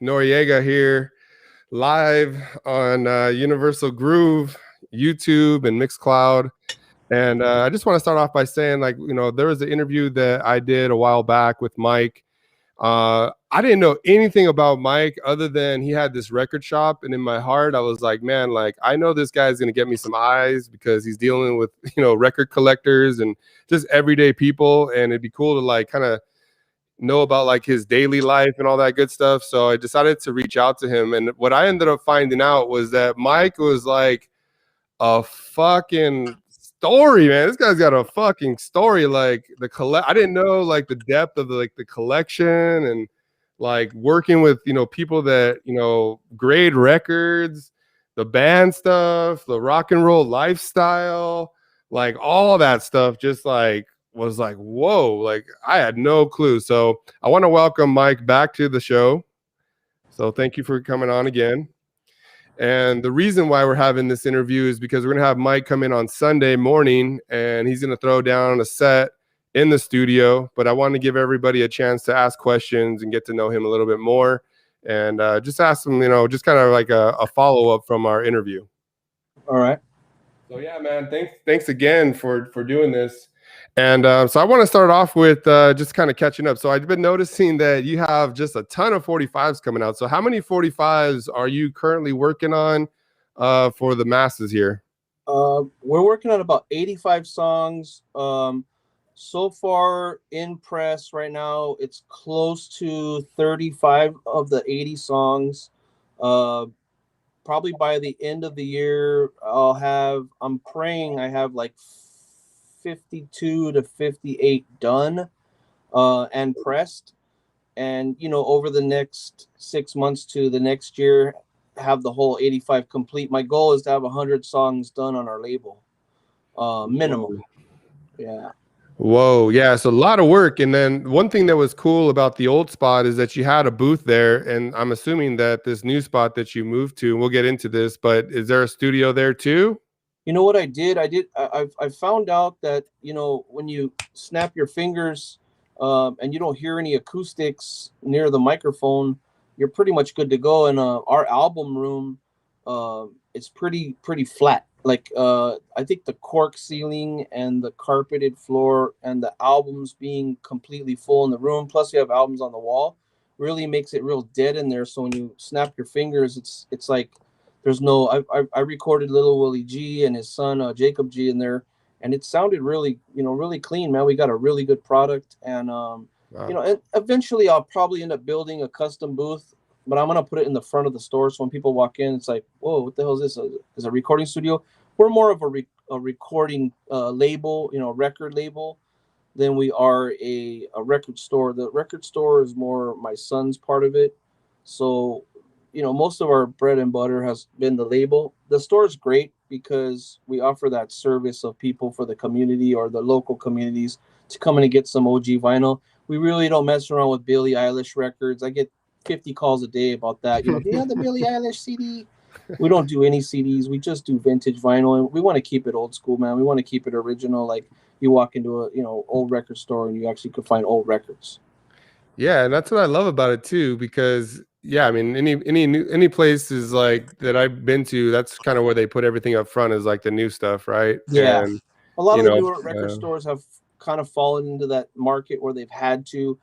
Noriega here, live on Universal Groove, YouTube, and MixCloud. And I just want to start off by saying, there was an interview that I did a while back with Mike. I didn't know anything about Mike other than he had this record shop. And in my heart, I was like, man, I know this guy's going to get me some eyes because he's dealing with, record collectors and just everyday people. And it'd be cool to kind of know about his daily life and all that good stuff. So I decided to reach out to him. And what I ended up finding out was that Mike was like a fucking story, man. This guy's got a fucking story. I didn't know the depth of the collection and working with, people that, grade records, the band stuff, the rock and roll lifestyle, all that stuff just was whoa, I had no clue. So I want to welcome Mike back to the show. So thank you for coming on again. And the reason why we're having this interview is because we're going to have Mike come in on Sunday morning and he's going to throw down a set in the studio. But I want to give everybody a chance to ask questions and get to know him a little bit more and just ask him, just kind of like a follow-up from our interview. All right. So yeah, man, thanks again for doing this. And so I want to start off with just kind of catching up. So I've been noticing that you have just a ton of 45s coming out. So how many 45s are you currently working on for the masses here? We're working on about 85 songs. So far in press right now, it's close to 35 of the 80 songs. Probably by the end of the year, I'm praying I have 52 to 58 done and pressed, and over the next 6 months to the next year have the whole 85 complete. My goal is to have 100 songs done on our label, minimum. Yeah. Whoa, yeah, so a lot of work. And then one thing that was cool about the old spot is that you had a booth there, and I'm assuming that this new spot that you moved to, and we'll get into this, but is there a studio there too? You know what I did? I found out that, when you snap your fingers and you don't hear any acoustics near the microphone, you're pretty much good to go. And our album room, it's pretty flat. I think the cork ceiling and the carpeted floor and the albums being completely full in the room, plus you have albums on the wall, really makes it real dead in there. So when you snap your fingers, it's like there's no. I recorded Little Willie G and his son Jacob G in there, and it sounded really really clean, man. We got a really good product, and wow. And eventually I'll probably end up building a custom booth, but I'm gonna put it in the front of the store so when people walk in, it's like, whoa, what the hell is this? Is a recording studio? We're more of a recording label, record label, than we are a record store. The record store is more my son's part of it, so. Most of our bread and butter has been the label. The store is great because we offer that service of people for the community or the local communities to come in and get some OG vinyl. We really don't mess around with Billie Eilish records. I get 50 calls a day about that. Do you have the Billie Eilish CD? We don't do any CDs. We just do vintage vinyl, and we want to keep it old school, man. We want to keep it original. Like you walk into a old record store and you actually could find old records. Yeah, and that's what I love about it too, because yeah, I mean, any places that I've been to, that's kind of where they put everything up front is the new stuff, right? Yeah, and a lot of the newer record stores have kind of fallen into that market where they've had to,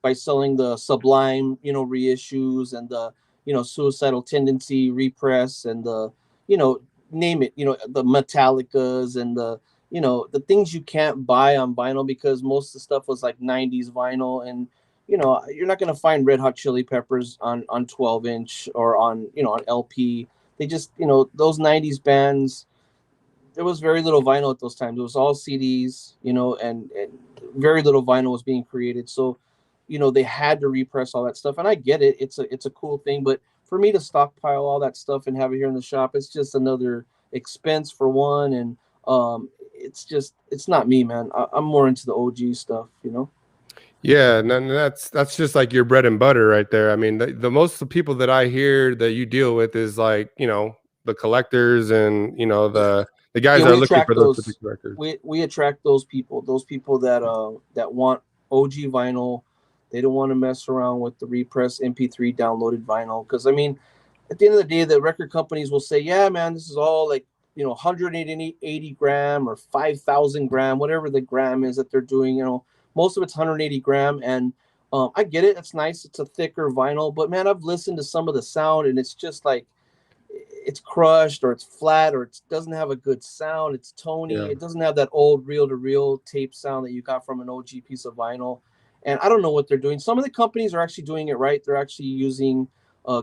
by selling the Sublime, reissues and the, Suicidal Tendency repress and the, name it, the Metallicas and the, the things you can't buy on vinyl because most of the stuff was 90s vinyl, and you're not going to find Red Hot Chili Peppers on 12-inch or on on LP. They just those 90s bands, there was very little vinyl at those times. It was all CDs, and very little vinyl was being created. So they had to repress all that stuff, and I get it. It's a cool thing, but for me to stockpile all that stuff and have it here in the shop, it's just another expense for one, and it's not me, man. I'm more into the OG stuff, Yeah, and that's just your bread and butter right there. I mean, the most of the people that I hear that you deal with is the collectors and the guys that are looking for those particular records. We attract those people that want OG vinyl, They don't want to mess around with the repress MP3 downloaded vinyl. Because I mean, at the end of the day, the record companies will say, "Yeah, man, this is all like 180 gram or 5,000 gram, whatever the gram is that they're doing. Most of it's 180 gram, and I get it. It's nice. It's a thicker vinyl, but man, I've listened to some of the sound, and it's just like it's crushed or it's flat or it doesn't have a good sound. It's tony. Yeah. It doesn't have that old reel-to-reel tape sound that you got from an OG piece of vinyl. And I don't know what they're doing. Some of the companies are actually doing it right. They're actually using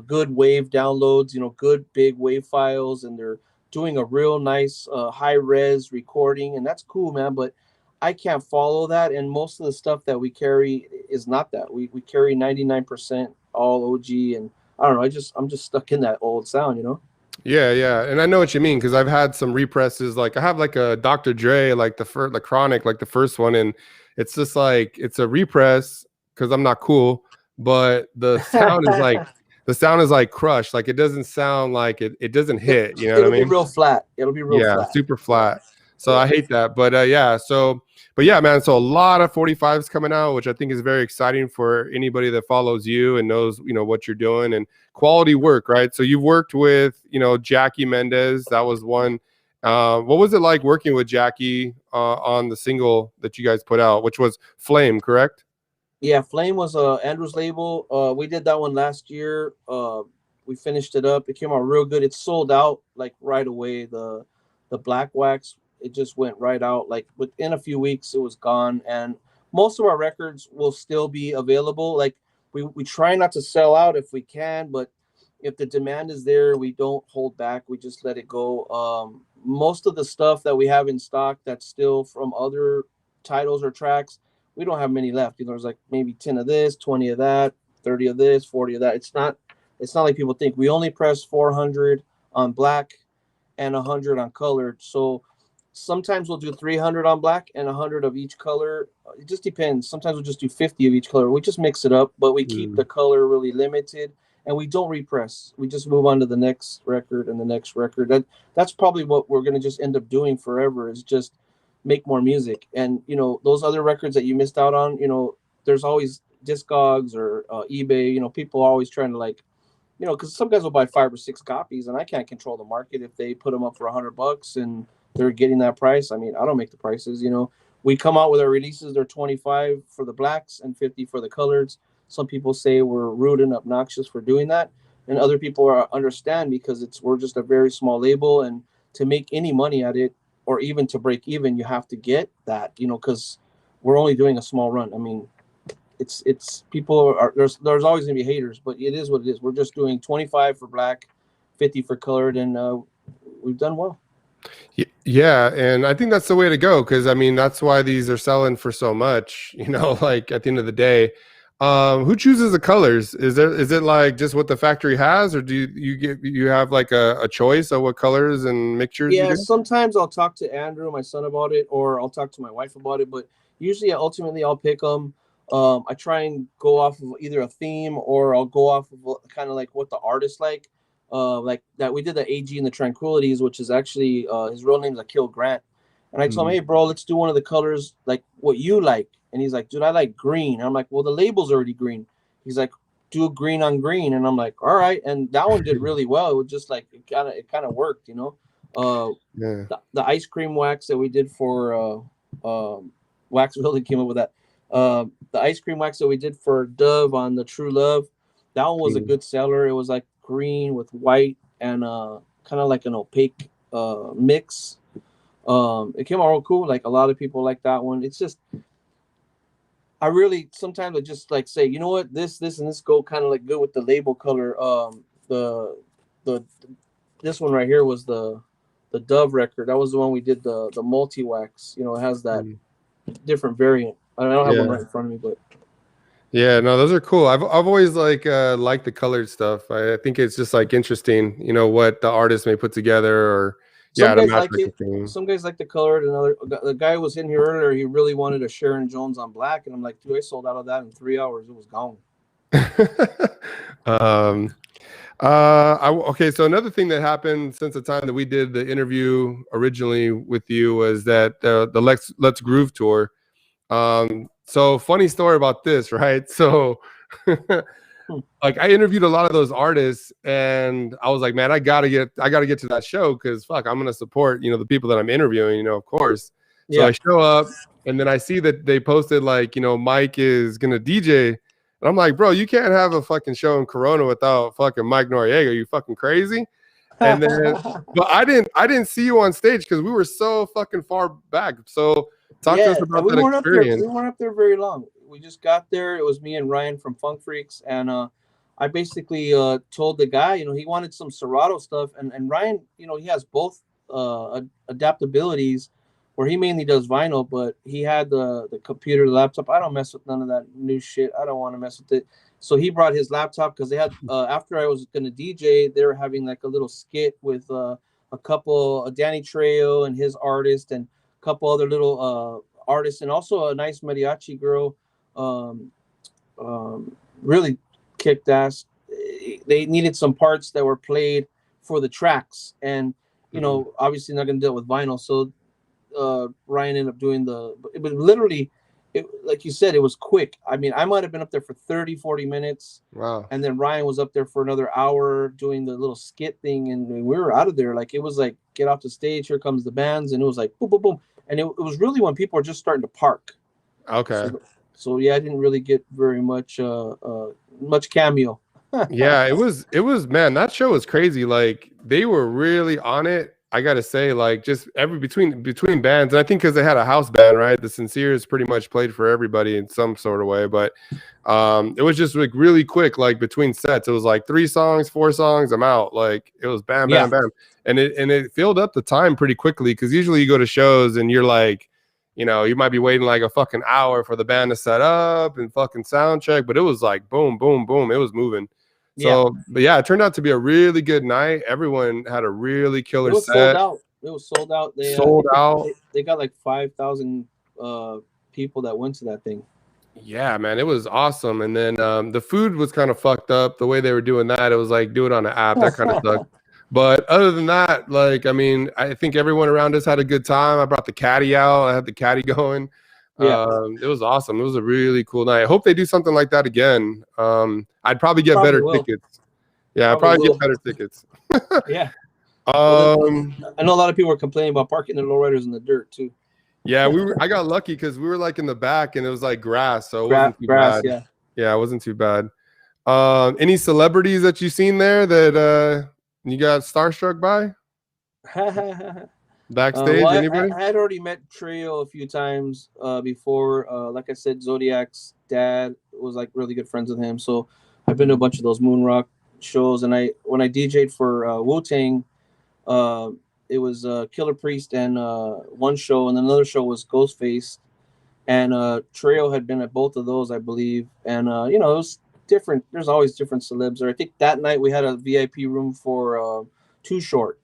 good wave downloads, good big wave files, and they're doing a real nice high-res recording, and that's cool, man. But I can't follow that, and most of the stuff that we carry is not that. We carry 99% all OG, and I don't know. I'm just stuck in that old sound. Yeah, yeah, and I know what you mean because I've had some represses. Like I have like a Dr. Dre, like the Chronic, like the first one, and it's just like it's a repress because I'm not cool, but the sound is like crushed. Like it doesn't sound like it doesn't hit. You know what I mean? It'll be real flat. It'll be real flat. Super flat. So I hate that, but yeah. So, but yeah, man. So a lot of 45s coming out, which I think is very exciting for anybody that follows you and knows what you're doing and quality work, right? So you've worked with Jackie Mendez. That was one. What was it like working with Jackie on the single that you guys put out, which was Flame, correct? Yeah, Flame was Andrew's label. We did that one last year. We finished it up. It came out real good. It sold out like right away. The black wax, it just went right out. Like within a few weeks, it was gone. And most of our records will still be available. Like we try not to sell out if we can, but if the demand is there, we don't hold back. We just let it go. Most of the stuff that we have in stock that's still from other titles or tracks, we don't have many left. There's like maybe 10 of this, 20 of that, 30 of this, 40 of that. It's not like people think. We only press 400 on black and 100 on colored. So sometimes we'll do 300 on black and 100 of each color. It just depends. Sometimes we'll just do 50 of each color. We just mix it up, but we keep the color really limited, and we don't repress. We just move on to the next record and the next record. That's probably what we're going to just end up doing forever, is just make more music. And those other records that you missed out on, there's always Discogs or eBay. People are always trying to because some guys will buy 5 or 6 copies, and I can't control the market. If they put them up for $100 and they're getting that price, I mean, I don't make the prices. We come out with our releases. They're 25 for the blacks and 50 for the coloreds. Some people say we're rude and obnoxious for doing that, and other people understand because we're just a very small label, and to make any money at it, or even to break even, you have to get that, because we're only doing a small run. I mean, it's people are there's always gonna be haters, but it is what it is. We're just doing 25 for black, 50 for colored, and we've done well. Yeah, and I think that's the way to go, because I mean that's why these are selling for so much. Like at the end of the day, who chooses the colors? Is it like just what the factory has, or do you have like a choice of what colors and mixtures? Yeah, sometimes I'll talk to Andrew, my son, about it, or I'll talk to my wife about it. But usually, ultimately, I'll pick them. I try and go off of either a theme, or I'll go off of kind of like what the artist like that. We did the AG and the Tranquilities, which is actually his real name is Akil Grant. And I told him, hey, bro, let's do one of the colors like what you like. And he's like, dude, I like green. And I'm like, well, the label's already green. He's like, do green on green. And I'm like, all right. And that one did really well. It was just like it kind of worked, The ice cream wax that we did for Wax really came up with that. The ice cream wax that we did for Dove on the True Love, that one was a good seller. It was like green with white and kind of like an opaque mix. It came out real cool. Like a lot of people like that one. It's just sometimes I just like say, you know what, this and this go kind of like good with the label color. This one right here was the Dove record. That was the one we did the multi wax. It has that different variant. I don't have one right in front of me, but yeah, no, those are cool. I've always liked the colored stuff. I think it's just like interesting, what the artist may put together, or some guys like it. Some guys like the colored. The guy who was in here earlier, he really wanted a Sharon Jones on black, and I'm like, dude, I sold out of that in 3 hours. It was gone. Okay, so another thing that happened since the time that we did the interview originally with you was that the Let's Groove tour. So funny story about this, right? So like I interviewed a lot of those artists and I was like, man, I gotta get to that show because fuck, I'm gonna support, the people that I'm interviewing, of course. So I Yeah. show up and then I see that they posted like, Mike is gonna DJ. And I'm like, bro, you can't have a fucking show in Corona without fucking Mike Noriega. Are you fucking crazy? And then but I didn't see you on stage because we were so fucking far back. So talk to us Yeah, and about we that weren't up there. experience. We weren't up there very long. We just got there. It was me and Ryan from Funk Freaks, and I basically told the guy, he wanted some Serato stuff, and Ryan, he has both adaptabilities, where he mainly does vinyl, but he had the computer, the laptop. I don't mess with none of that new shit. I don't want to mess with it. So he brought his laptop because they had after I was gonna DJ, they were having like a little skit with a couple, Danny Trejo and his artist, and couple other little artists, and also a nice mariachi girl. Um, really kicked ass. They needed some parts that were played for the tracks, and obviously not going to deal with vinyl. So Ryan ended up doing it was literally, like you said, it was quick. I mean, I might have been up there for 30-40 minutes. Wow. And then Ryan was up there for another hour doing the little skit thing, and we were out of there. Like, it was like, get off the stage, here comes the bands, and it was like boom, boom, boom. And it was really when people were just starting to park. Okay. So yeah, I didn't really get very much much cameo. Yeah, it was man, that show was crazy. Like they were really on it. I gotta say, like just every between bands, and I think because they had a house band, right? The Sinceres pretty much played for everybody in some sort of way, but it was just like really quick, like between sets. It was like 3 songs, 4 songs, I'm out. Like it was bam, bam, bam. And it filled up the time pretty quickly because usually you go to shows and you're like, you might be waiting like a fucking hour for the band to set up and fucking sound check, but it was like boom, boom, boom. It was moving. So, but yeah, it turned out to be a really good night. Everyone had a really killer set. Sold out. It was sold out. They sold out. They got like 5,000 people that went to that thing. Yeah, man, it was awesome. And then the food was kind of fucked up. The way they were doing that, it was like do it on an app. That kind of sucked. But other than that, like, I mean, I think everyone around us had a good time. I brought the caddy out. I had the caddy going. It was awesome. It was a really cool night. I hope they do something like that again. I'd probably get better tickets. Yeah, I'd probably get better tickets. Yeah. I know a lot of people were complaining about parking their lowriders in the dirt too. Yeah, I got lucky because we were like in the back and it was like grass, so it wasn't too bad. Yeah, it wasn't too bad. Any celebrities that you've seen there that you got starstruck by? Backstage, anybody? I had already met Trio a few times before. Like I said, Zodiac's dad was like really good friends with him, so I've been to a bunch of those Moonrock shows. And when I DJ'd for Wu-Tang, it was Killer Priest and one show, and another show was Ghostface. And Trio had been at both of those, I believe. And it was different. There's always different celebs there. I think that night we had a VIP room for Too Short.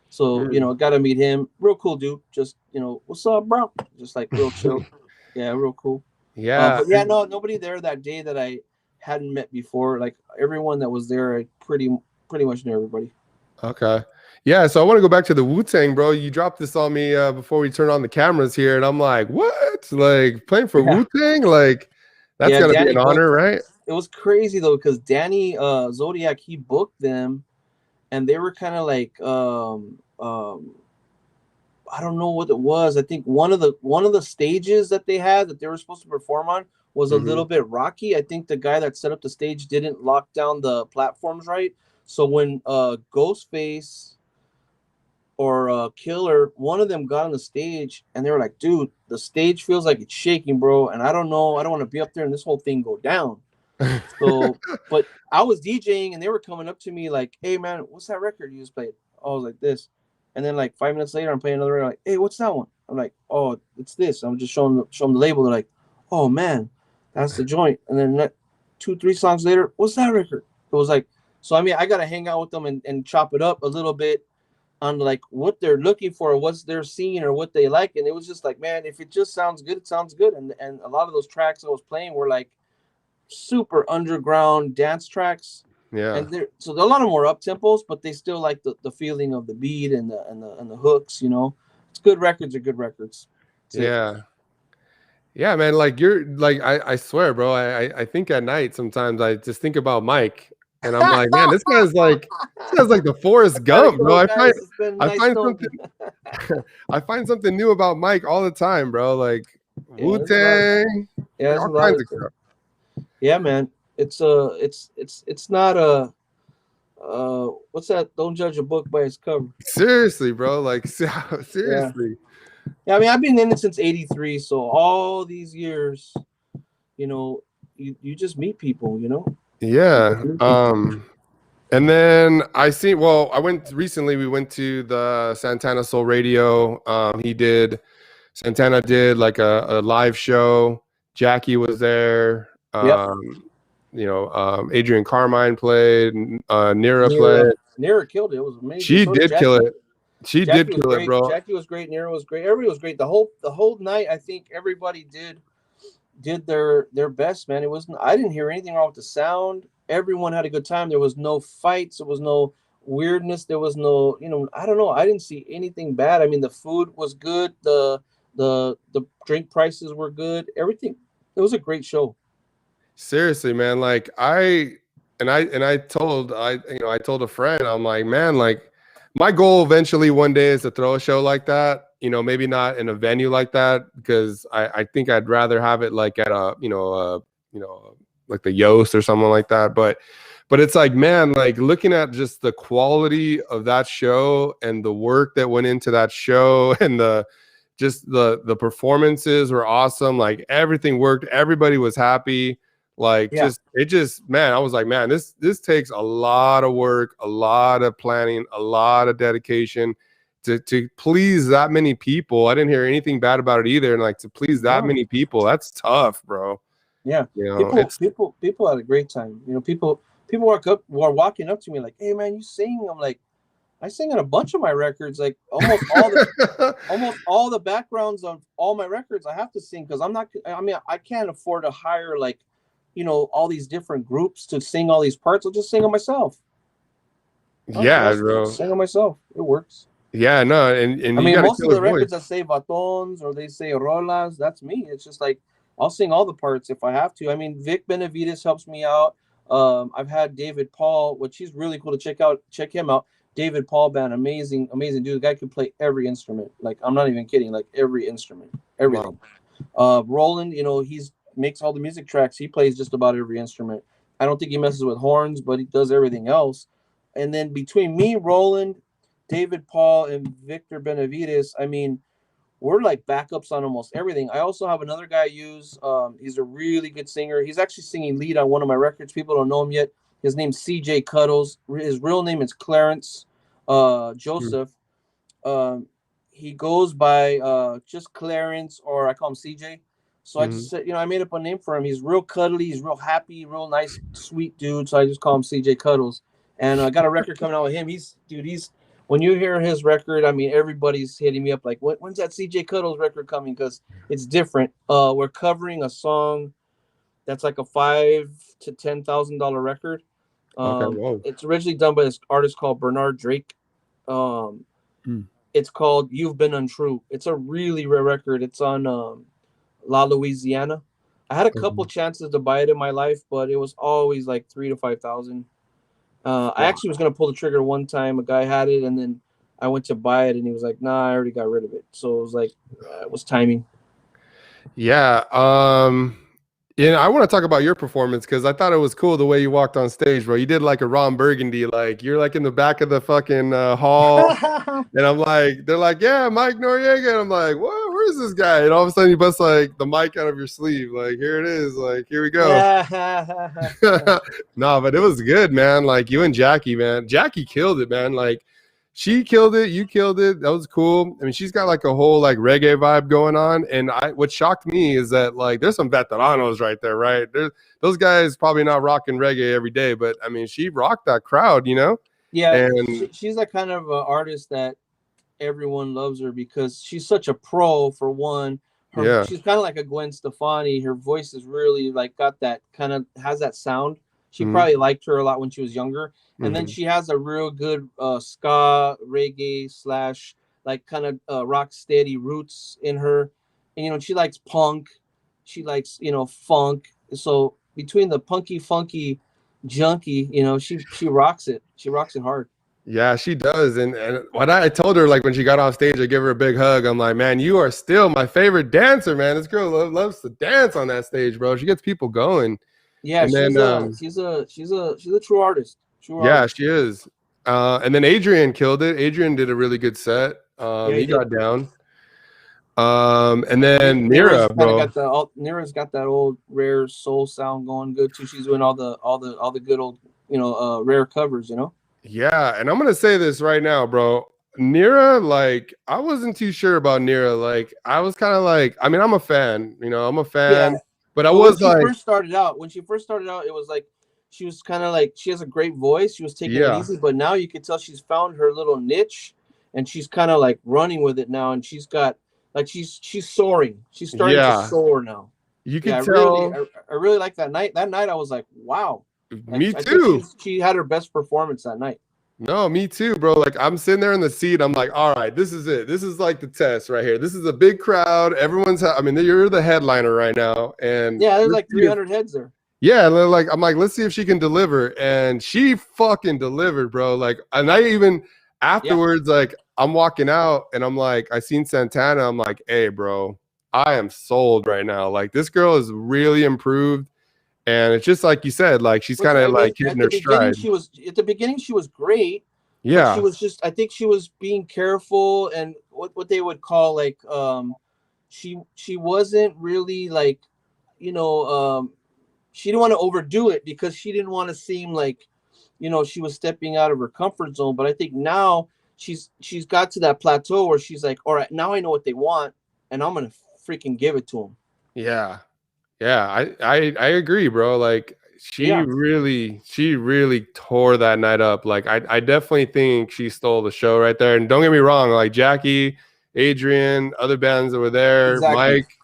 So, got to meet him. Real cool dude. Just, what's up, bro? Just like real chill. Yeah, real cool. Yeah. But yeah, no, nobody there that day that I hadn't met before. Like everyone that was there, I pretty much knew everybody. Okay. Yeah, so I want to go back to the Wu-Tang, bro. You dropped this on me before we turned on the cameras here, and I'm like, what? Like playing for Wu-Tang? Like that's gotta be an honor, right? It was crazy though, because Danny Zodiac, he booked them, and they were kind of like I don't know what it was. I think one of the stages that they had that they were supposed to perform on was a little bit rocky. I think the guy that set up the stage didn't lock down the platforms right. So when Ghostface or Killer, one of them got on the stage and they were like, dude, the stage feels like it's shaking, bro. And I don't know. I don't want to be up there and this whole thing go down. So, but I was DJing and they were coming up to me like, hey, man, what's that record you just played? I was like this. And then like 5 minutes later, I'm playing another record. Like, hey, what's that one? I'm like, oh, it's this. I'm just showing them the label. They're like, oh, man, that's the joint. And then 2-3 songs later, what's that record? It was like, so I mean, I got to hang out with them and chop it up a little bit on like what they're looking for, or what's they're seeing, or what they like. And it was just like, man, if it just sounds good, it sounds good. And a lot of those tracks I was playing were like super underground dance tracks. Yeah. And so a lot of more up tempos, but they still like the feeling of the beat and the hooks. It's good records are good records. Yeah. Yeah, man. Like you're like I swear, bro. I think at night sometimes I just think about Mike, and I'm like, man, this guy's like the Forrest Gotta Gump, bro. go, guys. It's been I nice find knowing something you. I find something new about Mike all the time, bro. Like Yeah, Wu there's a lot of Tang, yeah, like there's all a lot kinds of of stuff. yeah, man. It's not a what's that? Don't judge a book by its cover. Seriously, bro. Like Yeah. seriously. Yeah, I mean, I've been in it since '83, so all these years, you know, you just meet people, you know. You just Yeah. meet people. And then I went recently, we went to the Santana Soul Radio. Santana did like a live show. Jackie was there. Yep. Adrian Carmine played, Nira Nira, played. Nira killed it. It was amazing. She So did did kill Jackie. it. She Jackie did was kill it, great. bro. Jackie was great. Nira was great. Everybody was great. The whole night, I think everybody did their best, man. It wasn't. I didn't hear anything wrong with the sound. Everyone had a good time. There was no fights. There was no weirdness. There was no, I don't know. I didn't see anything bad. I mean, the food was good. The drink prices were good. Everything. It was a great show. Seriously, man. Like I told a friend, I'm like, man, like my goal eventually one day is to throw a show like that. Maybe not in a venue like that, because I think I'd rather have it like at like the Yost or something like that. But it's like, man, like looking at just the quality of that show and the work that went into that show and the performances were awesome. Like everything worked. Everybody was happy. Like Yeah. man, I was like, man, this takes a lot of work, a lot of planning, a lot of dedication to please that many people. I didn't hear anything bad about it either. And like to please that No. many people, that's tough, bro. Yeah. People It's people had a great time. People were walking up to me like, "Hey man, you sing?" I'm like, I sing on a bunch of my records, like almost all the backgrounds of all my records I have to sing because I'm not. I mean, I can't afford to hire like, all these different groups to sing all these parts. I'll just sing them myself. yeah, I'll bro. sing them myself. It works. Yeah, no, and I you mean, got a most of killer the voice. records that say batons or they say rolas, that's me. It's just like I'll sing all the parts if I have to. I mean, Vic Benavides helps me out. I've had David Paul, which he's really cool to check out. Check him out. David Paul band, amazing, amazing dude. The guy can play every instrument. Like I'm not even kidding. Like every instrument, Wow. everything. Roland, he's makes all the music tracks. He plays just about every instrument. I don't think he messes with horns, but he does everything else. And then between me, Roland, David Paul, and Victor Benavides, I mean, we're like backups on almost everything. I also have another guy I use. He's a really good singer. He's actually singing lead on one of my records. People don't know him yet. His name's CJ Cuddles. His real name is Clarence Mm, Joseph. Um, he goes by just Clarence, or I call him CJ. So I mhm. just said, I made up a name for him. He's real cuddly. He's real happy, real nice, sweet dude. So I just call him CJ Cuddles. And I got a record coming out with him. He's when you hear his record, I mean, everybody's hitting me up like, when's that CJ Cuddles record coming? Because it's different. We're covering a song that's like a $5,000 to $10,000 record. Okay, whoa. It's originally done by this artist called Bernard Drake. Um, Mm. it's called "You've Been Untrue." It's a really rare record. It's on La Louisiana. I had a couple Mhm. chances to buy it in my life, but it was always like 3 to 5 thousand. I Wow. actually was gonna pull the trigger one time. A guy had it, and then I went to buy it, and he was like, "Nah, I already got rid of it." So it was like, it was timing. Yeah. I want to talk about your performance because I thought it was cool the way you walked on stage, bro. You did like a Ron Burgundy, like you're like in the back of the fucking hall, and I'm like, they're like, yeah, Mike Noriega, and I'm like, what? Where's this guy? And all of a sudden you bust like the mic out of your sleeve, like here it is, like here we go. No, but it was good, man. Like you and Jackie, man. Jackie killed it, man. Like she killed it, you killed it. That was cool. I mean, she's got like a whole like reggae vibe going on. And what shocked me is that like there's some veteranos right there, right? Those guys probably not rocking reggae every day, but I mean, she rocked that crowd, you know? Yeah, And she's that kind of artist that everyone loves her because she's such a pro. For one, yeah. she's kind of like a Gwen Stefani. Her voice is really like got that kind of has that sound. She Mm-hmm. probably liked her a lot when she was younger, and then Mm-hmm. she has a real good ska reggae slash like kind of rock steady roots in her. And she likes punk. She likes, you know, funk. So between the punky, funky, junky, you know, she rocks it. She rocks it hard. Yeah, she does. And what I told her, like when she got off stage, I give her a big hug. I'm like, man, you are still my favorite dancer, man. This girl loves to dance on that stage, bro. She gets people going. Yeah, And then she's a true artist. True yeah, artist. she is. And then Adrian killed it. Adrian did a really good set. Yeah, he He did. got down. And then Nira's Mira, kind of bro. Nira's got that old rare soul sound going good too. She's doing all the good old, you know, rare covers, you know. Yeah, and I'm gonna say this right now, bro. Nira, like, I wasn't too sure about Nira. Like, I was kind of like, I mean, I'm a fan, I'm a Yeah, fan, but I but was like, when she first started out, it was like she was kind of like she has a great voice. She was taking it yeah, easy, but now you can tell she's found her little niche, and she's kind of like running with it now. And she's got like she's soaring. She's starting to yeah, soar now. you Yeah, could tell. I really like that night. That night, I was like, wow. Me I think too. she had her best performance that night. No, me too, bro. Like, I'm sitting there in the seat. I'm like, all right, this is it. This is like the test right here. This is a big crowd. I mean, you're the headliner right now, and Yeah, there's let's like see if 300 heads there. yeah, like I'm like, let's see if she can deliver. And she fucking delivered, bro. Like, and I even Yeah, afterwards, like, I'm walking out and I'm like, I seen Santana. I'm like, hey, bro, I am sold right now. Like, this girl is really improved. And it's just like you said, like she's which kind I of mean, like hitting her stride. at the beginning she was great, but she Yeah. was just I think she was being careful and what they would call like she wasn't really like, you know, she didn't want to overdo it because she didn't want to seem like, you know, she was stepping out of her comfort zone. But I think now she's got to that plateau where she's like, all right, now I know what they want, and I'm gonna freaking give it to them. Yeah. Yeah. I agree, bro. Like Yeah, she really tore that night up. Like I definitely think she stole the show right there. And don't get me wrong, like Jackie, Adrian, other bands that were there, exactly. Mike,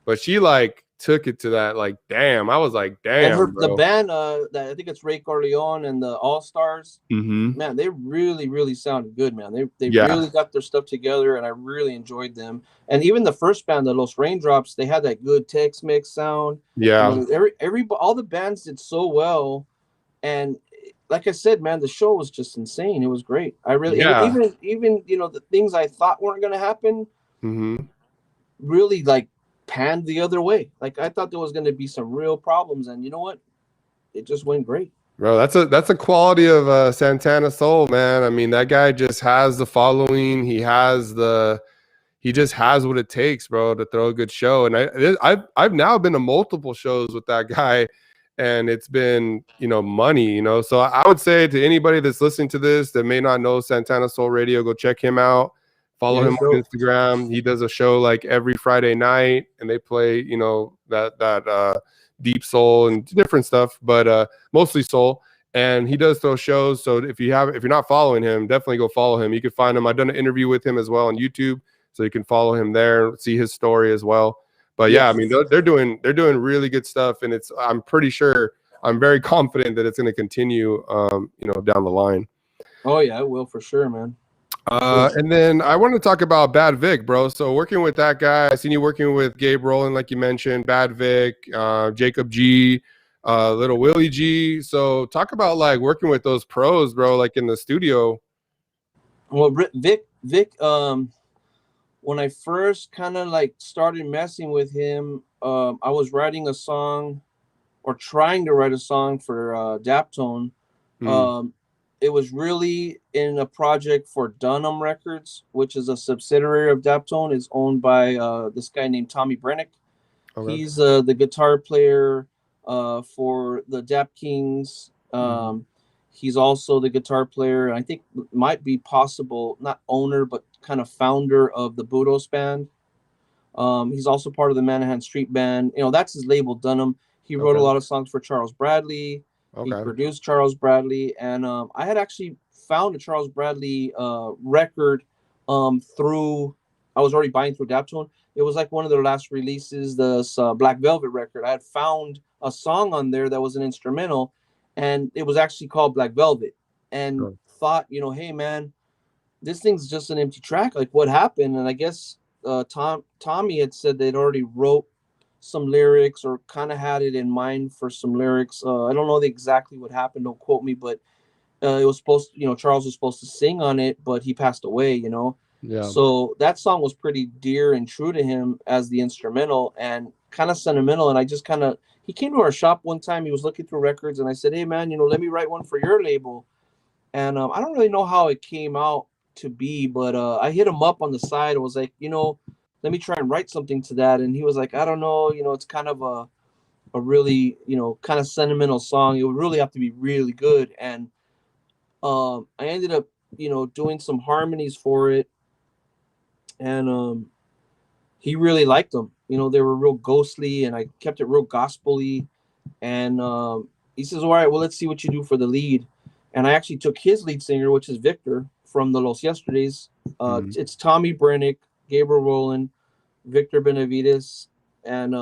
but she like took it to that, like, damn. I was like, And damn, the bro. band, that I think it's Ray Corleone and the All Stars. Mm-hmm. Man, they really sounded good, man. They Yeah. really got their stuff together, and I really enjoyed them. And even the first band, the Los Raindrops, they had that good Tex-Mex sound. You Yeah. know, all the bands did so well, and like I said, man, the show was just insane. It was great. I really Yeah. even you know the things I thought weren't gonna happen Mm-hmm. really like panned the other way. Like I thought there was gonna be some real problems, and you know what? It just went great. Bro, that's a quality of Santana Soul, man. I mean, that guy just has the following. He just has what it takes, bro, to throw a good show. And I've now been to multiple shows with that guy, and it's been, money, So I would say to anybody that's listening to this that may not know Santana Soul Radio, go check him out. Follow Yeah, him he's on dope. Instagram. He does a show like every Friday night, and they play, that deep soul and different stuff, but mostly soul. And he does those shows. So if you're not following him, definitely go follow him. You can find him. I've done an interview with him as well on YouTube, so you can follow him there, see his story as well. But yeah, I Yes. mean, they're doing really good stuff, and I'm very confident that it's going to continue, down the line. Oh yeah, it will for sure, man. And then I want to talk about Bad Vic, bro. So working with that guy, I seen you working with Gabe Rowland, like you mentioned, Bad Vic, Jacob G, Little Willie G. So talk about like working with those pros, bro, like in the studio. Well, Vic, when I first kind of like started messing with him, I was writing a song or trying to write a song for Daptone. Mm, Um, it was really in a project for Dunham Records, which is a subsidiary of Daptone. Is owned by this guy named Tommy Brennick. okay. He's the guitar player for the Dap Kings. Mhm. He's also the guitar player, and I think might be possible, not owner, but kind of founder of the Budos band. He's also part of the Manahan Street Band. You know, that's his label, Dunham. He wrote a Okay. lot of songs for Charles Bradley. He Okay. produced Charles Bradley, and I had actually found a Charles Bradley record through. I was already buying through Daptone. It was like one of their last releases, the Black Velvet record. I had found a song on there that was an instrumental, and it was actually called Black Velvet. And Sure. thought, you know, hey man, this thing's just an empty track. Like what happened? And I guess Tommy had said they'd already wrote some lyrics, or kind of had it in mind for some lyrics. I don't know exactly what happened. Don't quote me, but it was supposed to, Charles was supposed to sing on it, but he passed away, Yeah. So that song was pretty dear and true to him as the instrumental, and kind of sentimental. And I just kind of, he came to our shop one time. He was looking through records, and I said, "Hey man, let me write one for your label." And I don't really know how it came out to be, but I hit him up on the side. I was like, let me try and write something to that. And he was like, I don't know, it's kind of a really, kind of sentimental song. It would really have to be really good. And I ended up, doing some harmonies for it. And he really liked them. They were real ghostly, and I kept it real gospel-y. And he says, all right, well, let's see what you do for the lead. And I actually took his lead singer, which is Victor from the Los Yesterdays. It's Tommy Brennick, Gabriel Rowland, Victor Benavides, and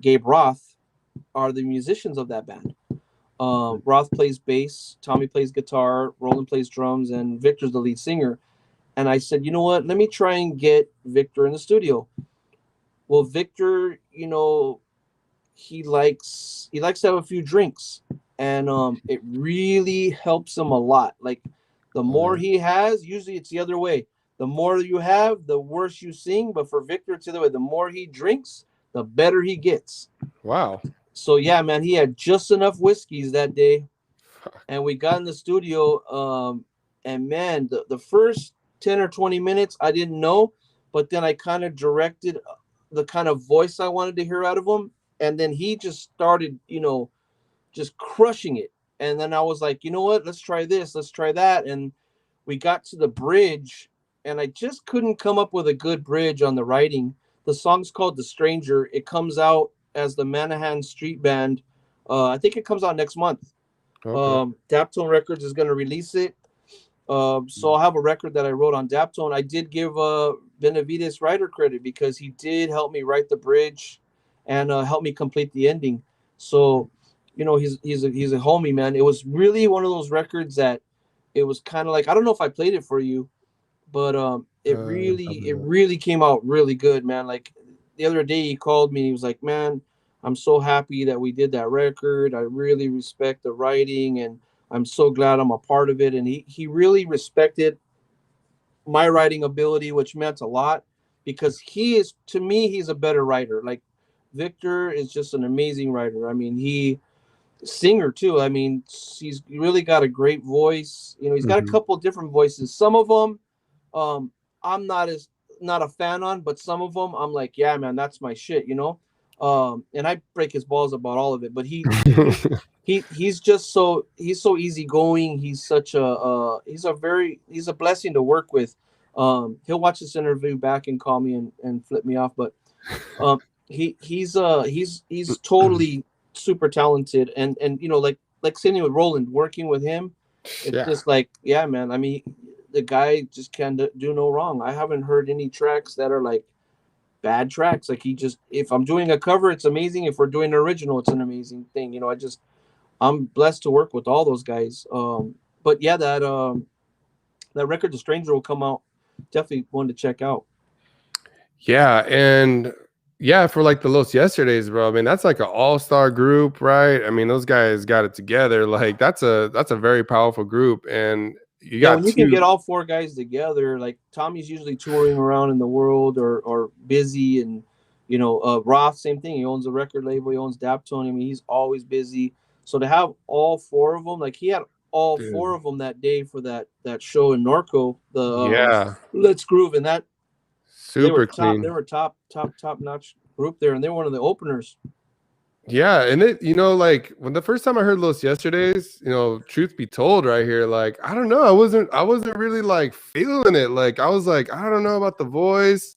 Gabe Roth are the musicians of that band. Roth plays bass, Tommy plays guitar, Rowland plays drums, and Victor's the lead singer. And I said, you know what? Let me try and get Victor in the studio. Well, Victor, he likes to have a few drinks, and it really helps him a lot. Like, the more he has, usually it's the other way. The more you have, the worse you sing. But for Victor, it's the other way. The more he drinks, the better he gets. Wow. So yeah, man, he had just enough whiskeys that day, and we got in the studio. And man, the first 10 or 20 minutes, I didn't know, but then I kind of directed the kind of voice I wanted to hear out of him. And then he just started, just crushing it. And then I was like, you know what? Let's try this. Let's try that. And we got to the bridge, and I just couldn't come up with a good bridge on the writing. The song's called The Stranger. It comes out as the Manahan Street Band. I think it comes out next month. Okay. Daptone Records is going to release it. So I'll have a record that I wrote on Daptone. I did give Benavides writer credit, because he did help me write the bridge and help me complete the ending. So, he's a homie, man. It was really one of those records that it was kind of like, I don't know if I played it for you, but it really came out really good, man. Like, the other day he called me. He was like, man, I'm so happy that we did that record. I really respect the writing, and I'm so glad I'm a part of it. And he really respected my writing ability, which meant a lot, because to me, he's a better writer. Like, Victor is just an amazing writer. I mean, singer too. I mean, he's really got a great voice. He's got a couple of different voices. Some of them, I'm not a fan on, but some of them I'm like, yeah, man, that's my shit. And I break his balls about all of it, but he's so easygoing. He's such he's a blessing to work with. He'll watch this interview back and call me and flip me off, but he's totally super talented, and like sitting with Rowland, working with him, it's just like, yeah, man. I mean, the guy just can't do no wrong. I haven't heard any tracks that are like bad tracks. Like, if I'm doing a cover, it's amazing. If we're doing an original, it's an amazing thing. I'm blessed to work with all those guys. But yeah, that record, The Stranger, will come out. Definitely one to check out. Yeah, and yeah, for like the Los Yesterdays, bro. I mean, that's like an all-star group, right? I mean, those guys got it together. Like, that's a very powerful group. And when you can get all four guys together, like Tommy's usually touring around in the world or busy, and Roth, same thing. He owns a record label, he owns Daptone. I mean, he's always busy. So to have all four of them, like he had all four of them that day for that show in Norco, the Let's Groove, and that super clean. They were top notch group there, and they were one of the openers. Yeah, and it, like when the first time I heard Los Yesterdays, truth be told, right here, like, I don't know, I wasn't really like feeling it. Like, I was like, I don't know about the voice,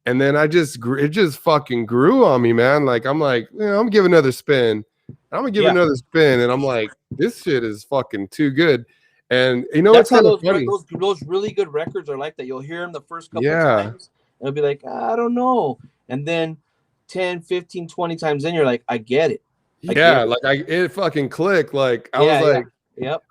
and then it just fucking grew on me, man. Like, I'm like, I'm gonna give another spin. I'm gonna give another spin, and I'm like, this shit is fucking too good. And that's how those really good records are like that. You'll hear them the first couple of times, and it'll be like, I don't know, and then 10, 15, 20 times in, you're like, I get it. It fucking clicked. Like, I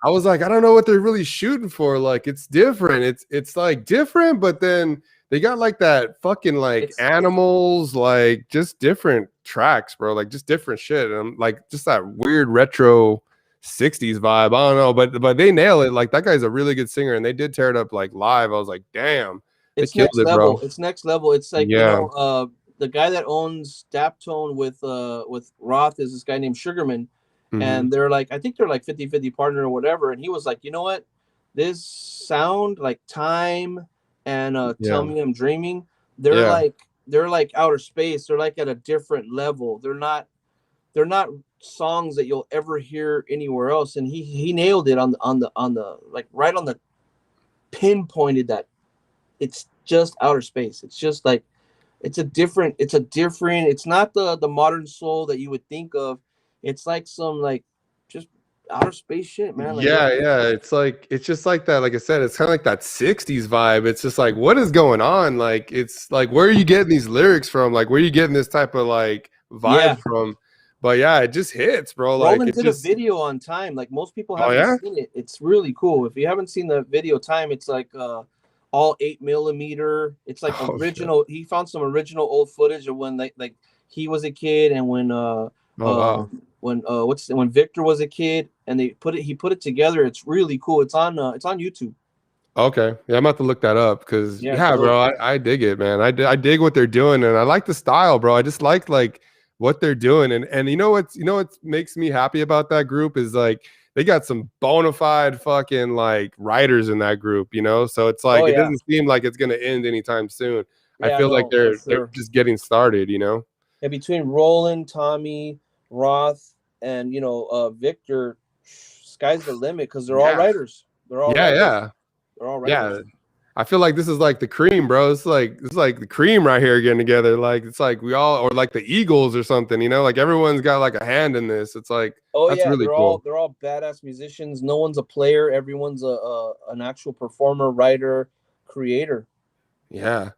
was like, I don't know what they're really shooting for. Like, it's different. It's like different, but then They got like that fucking like It's animals, like just different tracks, bro. Like just different shit. And like just that weird retro 60s vibe. I don't know, but they nail it. Like that guy's a really good singer, and they did tear it up like live. I was like, damn, they it's killed next it, bro. level. It's next level. It's like, Yeah. the guy that owns Daptone with Roth is this guy named Sugarman, Hmm. and they're like, I think they're like 50-50 partner or whatever. And he was like, you know what, this sound like Time and Tell Yeah. Me I'm Dreaming, Yeah. they're like outer space. They're like at a different level. They're not songs that you'll ever hear anywhere else. And he nailed it on the like right on the pinpointed that it's just outer space. It's just like it's not the modern soul that you would think of. It's like some like just outer space shit, man. Like Yeah, yeah. It's just like that. Like I said, it's kind of like that 60s vibe. It's just like, what is going on? Like, it's like, where are you getting these lyrics from? Like, where are you getting this type of like yeah. vibe from? But yeah, it just hits, bro. Like Roland it did a just, video on Time. Like most people oh haven't yeah. seen it. It's really cool. If you haven't seen the video Time, it's like all 8 millimeter. It's like Oh shit. original. He found some original old footage of when like he was a kid and Oh wow. when Victor was a kid, and he put it together. It's really cool. It's on YouTube. Okay. Yeah, I'm about to look that up because Yeah, it's yeah, dope. bro, I dig it, man. I dig what they're doing, and I like the style, bro. I just like what they're doing, and you know what makes me happy about that group is like they got some bona fide fucking like writers in that group, you know. So it's Oh like it yeah, doesn't seem like it's gonna end anytime soon. I yeah, feel like no, for they're sure. just getting started, you know. Yeah, between Roland, Tommy, Roth, and Victor, sky's the limit because they're all Yeah, writers. They're all yeah, writers. yeah, They're all yeah. writers. I feel like this is like the cream, bro. It's like the cream right here getting together. Like it's like we all, or like the Eagles or something, you know. Like everyone's got like a hand in this. It's like Oh that's yeah, really cool. they're all badass musicians. No one's a player. Everyone's an actual performer, writer, creator. Yeah.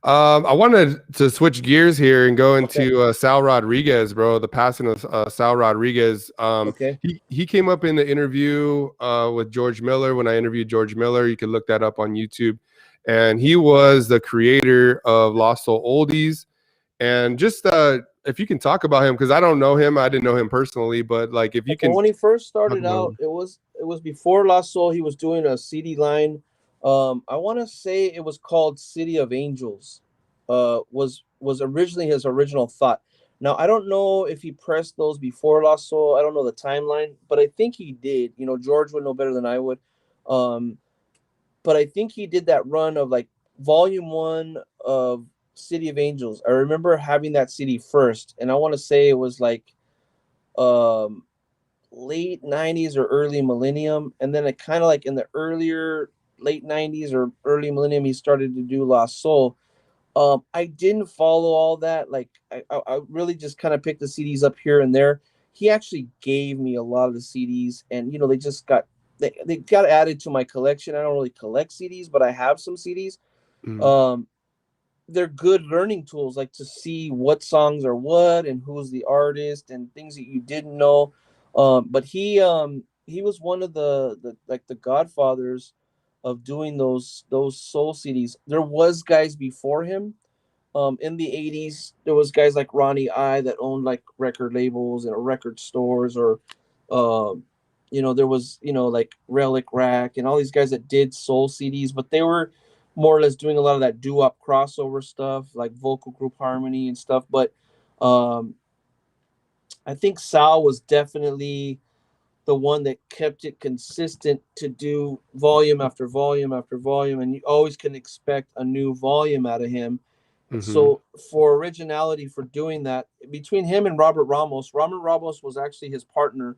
I wanted to switch gears here and go Okay. into Sal Rodriguez, bro. The passing of Sal Rodriguez. Okay. He came up in the interview with George Miller when I interviewed George Miller. You can look that up on YouTube, and he was the creator of Lost Soul Oldies. And just if you can talk about him, because I don't know him, I didn't know him personally, but like if you Well, can when he first talk started about out, him. it was before La Soul. He was doing a CD line. I want to say it was called City of Angels. Was originally his original thought. Now I don't know if he pressed those before La Soul. I don't know the timeline, but I think he did. George would know better than I would. Um, but I think he did that run of like volume one of City of Angels. I remember having that CD first, and I want to say it was like um late 90s or early millennium, and then it kind of like in the earlier late 90s or early millennium he started to do Lost Soul. I didn't follow all that. Like I really just kind of picked the CDs up here and there. He actually gave me a lot of the CDs, and they got added to my collection. I don't really collect CDs, but I have some CDs. Mm, um they're good learning tools, like to see what songs are what and who's the artist and things that you didn't know. But he was one of the like the godfathers of doing those soul CDs. There was guys before him. In the 80s, there was guys like Ronnie I that owned like record labels and record stores, or there was like Relic Rack and all these guys that did soul CDs, but they were more or less doing a lot of that doo-wop crossover stuff, like vocal group harmony and stuff. But um, I think Sal was definitely the one that kept it consistent to do volume after volume after volume, and you always can expect a new volume out of him. mm-hmm, So for originality, for doing that, between him and Robert Ramos was actually his partner.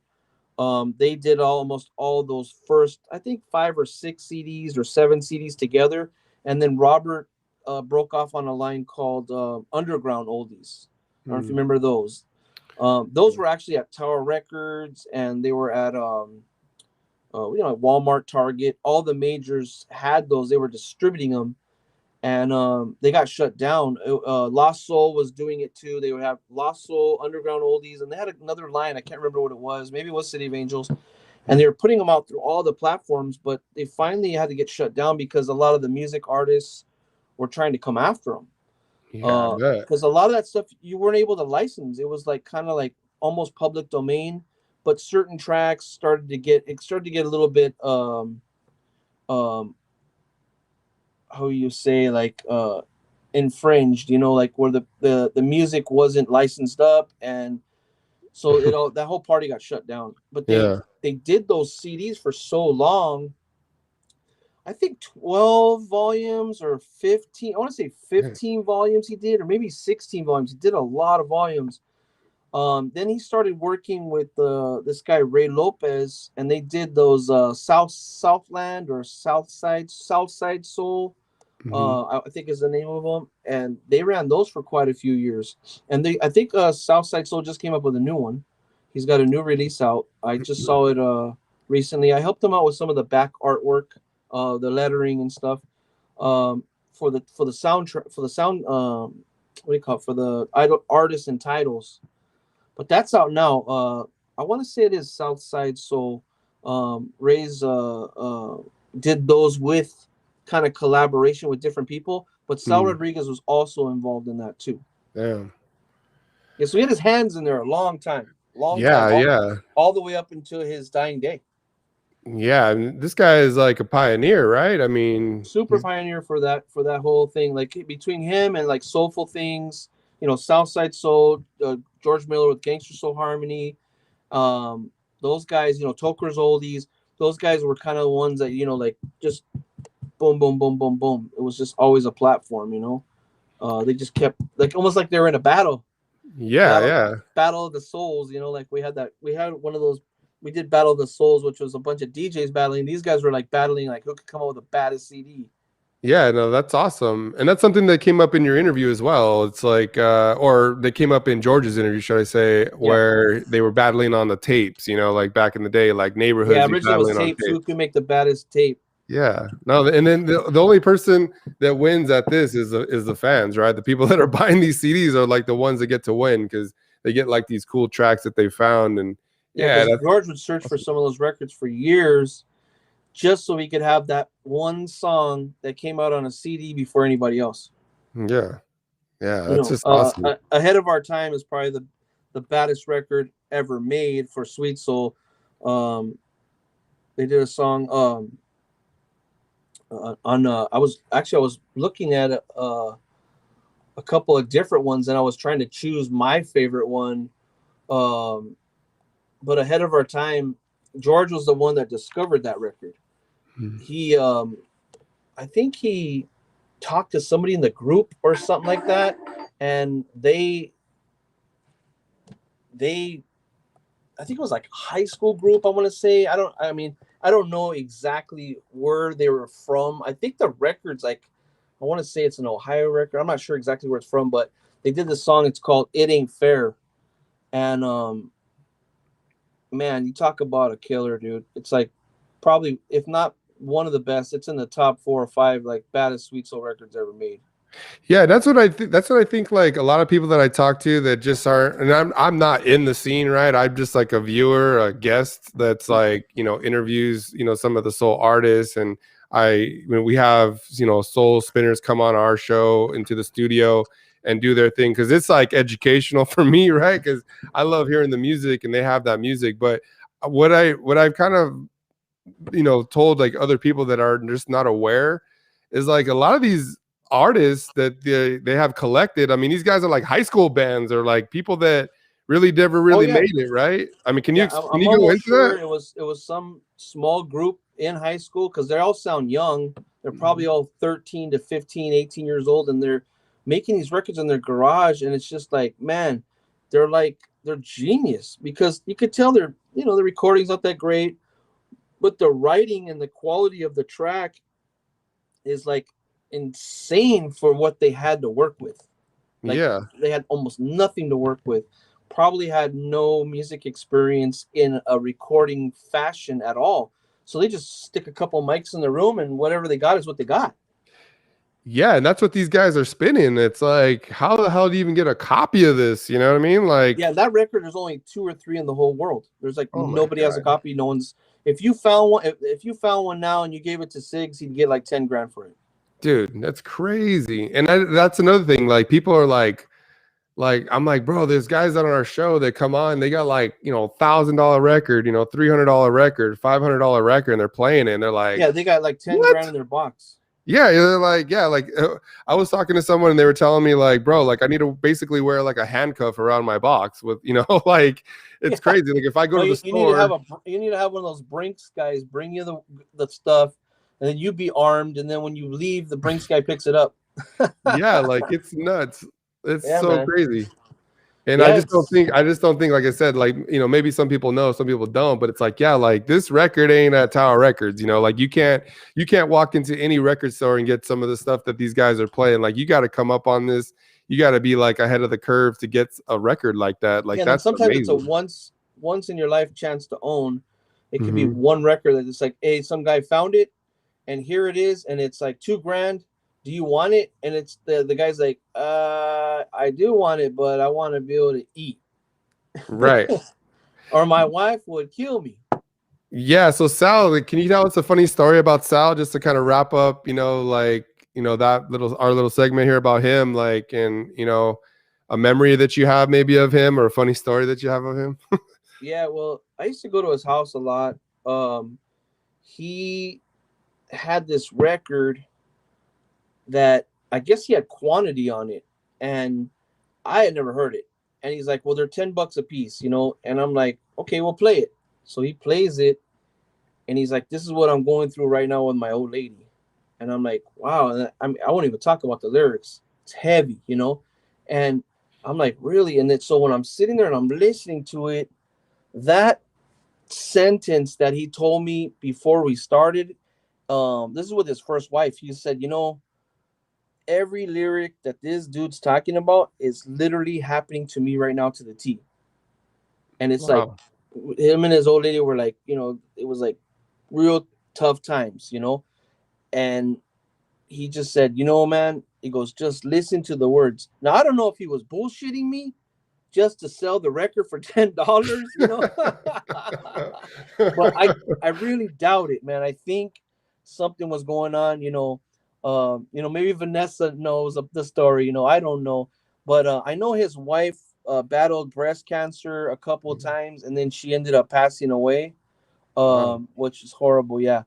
They did almost all those first, I think, 5 or 6 CDs or 7 CDs together, and then Robert broke off on a line called Underground Oldies. I don't know if you mm, remember those. Those were actually at Tower Records, and they were at Walmart, Target. All the majors had those. They were distributing them, and they got shut down. Lost Soul was doing it too. They would have Lost Soul, Underground Oldies, and they had another line. I can't remember what it was. Maybe it was City of Angels, and they were putting them out through all the platforms. But they finally had to get shut down because a lot of the music artists were trying to come after him. Yeah, I bet. Because a lot of that stuff you weren't able to license. It was like kind of like almost public domain, but certain tracks started to get a little bit um how you say, like infringed, like where the music wasn't licensed up, and so that whole party got shut down. But Yeah. they did those CDs for so long. I think 12 volumes or 15. I want to say 15 volumes he did, or maybe 16 volumes. He did a lot of volumes. Then he started working with this guy Ray Lopez, and they did those Southland or Southside Soul. I think is the name of them, and they ran those for quite a few years. And I think Southside Soul just came up with a new one. He's got a new release out. I just saw it recently. I helped him out with some of the back artwork, the lettering and stuff, for the soundtrack, for the sound. What do you call it? For the artists and titles. But that's out now. I want to say it is Southside Soul. Ray's did those with kind of collaboration with different people, but Sal Rodriguez was also involved in that too. Damn. Yeah, so he had his hands in there a long time, Yeah. all the way up until his dying day. Yeah, I mean, this guy is like a pioneer, right? I mean, super pioneer for that whole thing. Like between him and like Soulful Things, Southside Soul, George Miller with Gangster Soul Harmony, those guys, Toker's Oldies, those guys were kind of the ones that like just boom, boom, boom, boom, boom. It was just always a platform, They just kept like almost like they were in a battle. Battle of the Souls, like we had one of those. We did Battle of the Souls, which was a bunch of DJs battling. These guys were like battling, like who could come up with the baddest CD. Yeah, no, that's awesome. And that's something that came up in your interview as well. It's like, or they came up in George's interview, should I say, where they were battling on the tapes, like back in the day, like neighborhoods. Yeah, originally it was tapes. Who can make the baddest tape? Yeah. No, and then the only person that wins at this is the fans, right? The people that are buying these CDs are like the ones that get to win because they get like these cool tracks that they found. And George would search for some of those records for years just so he could have that one song that came out on a CD before anybody else. Yeah. That's just awesome. Ahead of Our Time is probably the baddest record ever made for Sweet Soul. They did a song I was looking at a couple of different ones, and I was trying to choose my favorite one. But Ahead of Our Time, George was the one that discovered that record. He, I think he talked to somebody in the group or something like that, and I think it was like a high school group, I want to say. I don't know exactly where they were from. I think the record's like, I want to say it's an Ohio record. I'm not sure exactly where it's from, but they did this song. It's called It Ain't Fair. And, man, you talk about a killer, dude. It's like probably, if not one of the best, it's in the top 4 or 5 like baddest Sweet Soul records ever made. Yeah, that's what I think. Like a lot of people that I talk to that just aren't, and I'm not in the scene, right? I'm just like a viewer, a guest that's like interviews some of the soul artists, and we have soul spinners come on our show into the studio and do their thing because it's like educational for me, right? Because I love hearing the music and they have that music. But what I've kind of told like other people that are just not aware is like a lot of these artists that they have collected. I mean, these guys are like high school bands or like people that really never made it, right? I mean, can you go into that? It was some small group in high school because they all sound young. They're probably all 13 to 15, 18 years old, and they're making these records in their garage, and it's just like, man, they're genius because you could tell the recording's not that great, but the writing and the quality of the track is like insane for what they had to work with. They had almost nothing to work with, probably had no music experience in a recording fashion at all, so they just stick a couple mics in the room and whatever they got is what they got. Yeah, and that's what these guys are spinning. It's like, how the hell do you even get a copy of this? You know what I mean? Like, yeah, that record, there's only 2 or 3 in the whole world. There's like nobody has a copy. No one's. If you found one now and you gave it to Siggs, he'd get like 10 grand for it. Dude, that's crazy. And that's another thing. Like people are like I'm like, bro, there's guys on our show that come on, they got like, $1,000 record, $300 record, $500 record, and they're playing it. And they're like, Yeah, they got like 10 what? grand in their box. Yeah, they're like, yeah, like I was talking to someone and they were telling me like, bro, like I need to basically wear like a handcuff around my box with, like it's Yeah. crazy. Like if I go No, to the you need to have store, you need to have one of those Brinks guys bring you the stuff, and then you be armed, and then when you leave, the Brinks guy picks it up. yeah, like it's nuts. It's Yeah, so man. crazy. And Yeah, I just don't think, like I said, like, maybe some people know, some people don't, but it's like, yeah, like this record ain't at Tower Records, like you can't walk into any record store and get some of the stuff that these guys are playing. Like you got to come up on this. You got to be like ahead of the curve to get a record like that. Like yeah. And then that's sometimes it's a amazing. once in your life chance to own. It could be Mm-hmm. one record that it's like, hey, some guy found it, and here it is, and it's like 2 grand. Do you want it? And it's the guy's like, I do want it, but I want to be able to eat. Right. Or my wife would kill me. Yeah. So Sal, like, can you tell us a funny story about Sal just to kind of wrap up, like, that our little segment here about him, like, and, a memory that you have maybe of him or a funny story that you have of him? Yeah, well, I used to go to his house a lot. He had this record that I guess he had quantity on it, and I had never heard it. And he's like, "Well, they're $10 a piece, And I'm like, "Okay, we'll play it." So he plays it, and he's like, "This is what I'm going through right now with my old lady," and I'm like, "Wow!" And I won't even talk about the lyrics. It's heavy, and I'm like, "Really?" And then so when I'm sitting there and I'm listening to it, that sentence that he told me before we started, this is with his first wife. He said, every lyric that this dude's talking about is literally happening to me right now to the T. And it's like Wow. him and his old lady were like, it was like real tough times, and he just said, man, he goes, just listen to the words. Now, I don't know if he was bullshitting me just to sell the record for $10, but I really doubt it, man. I think something was going on, maybe Vanessa knows of the story, I don't know, but I know his wife battled breast cancer a couple of times, and then she ended up passing away, Wow. which is horrible, yeah.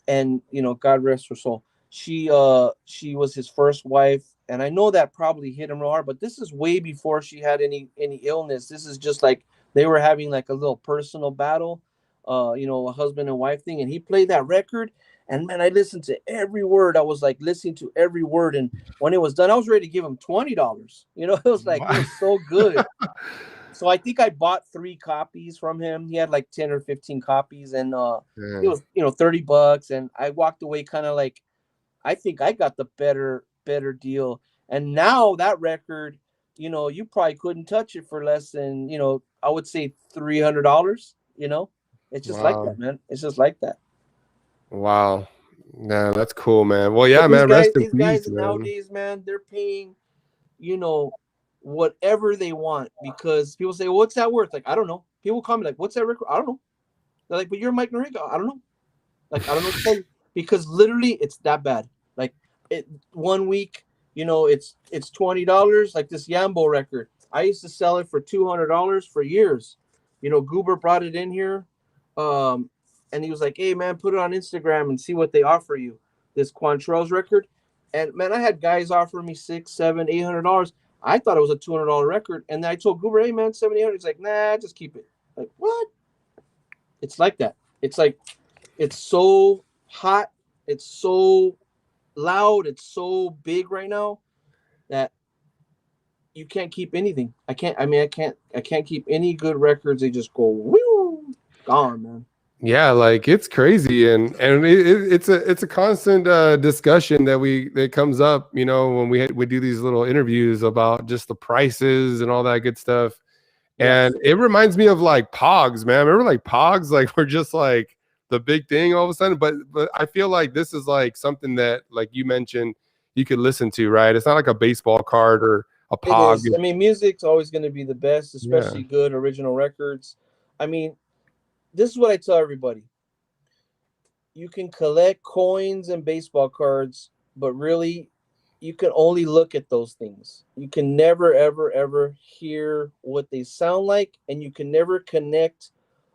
And God rest her soul. She was his first wife, and I know that probably hit him real hard, but this is way before she had any illness. This is just like they were having like a little personal battle, a husband and wife thing, and he played that record, and man, I listened to every word. I was like listening to every word, and when it was done, I was ready to give him $20. It was like, it Wow. was so good. So I think I bought 3 copies from him. He had like 10 or 15 copies, and it Yeah. was $30, and I walked away kind of like, I think I got the better deal. And now that record, you probably couldn't touch it for less than, I would say $300. It's just like Wow. that, man. It's just like that. Wow. Yeah, that's cool, man. Well, But yeah, these man. guys, Rest in these peace, guys man. nowadays, man, they're paying, you know, whatever they want, because people say, well, "What's that worth?" Like, I don't know. People call me like, "What's that record?" I don't know. They're like, "But you're Mike Noriega." I don't know. Like, I don't know what to tell you, because literally it's that bad. Like, it 1 week, it's $20. Like this Yambo record, I used to sell it for $200 for years. Goober brought it in here, and he was like, "Hey man, put it on Instagram and see what they offer you." This Quantrell's record, and man, I had guys offer me $600, $700, $800. I thought it was a $200 record, and then I told Goober, "Hey man, 700, 800." He's like, "Nah, just keep it." Like, what? It's like that. It's like, it's so hot, it's so loud, it's so big right now that you can't keep anything. I can't keep any good records. They just go woo, gone, man. Yeah, like it's crazy, and it's a constant discussion that comes up, when we do these little interviews about just the prices and all that good stuff. Yes. And it reminds me of like Pogs, man. Remember like Pogs, like we're just like the big thing all of a sudden. But I feel like this is like something that, like you mentioned, you could listen to, right? It's not like a baseball card or a It Pog. is. I mean, music's always going to be the best, Yeah. especially good original records. I mean, this is what I tell everybody. You can collect coins and baseball cards but really, you can only look at those things. You can never, ever, ever hear what they sound like, and you can never connect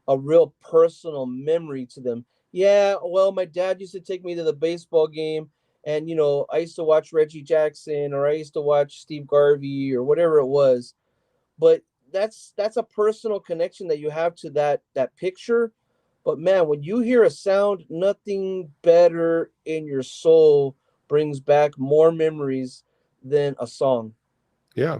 a real personal memory to them. Yeah, well, my dad used to take me to the baseball game, and I used to watch Reggie Jackson, or I used to watch Steve Garvey, or whatever it was. But that's a personal connection that you have to that picture. But man, when you hear a sound, nothing better in your soul brings back more memories than a song. Yeah.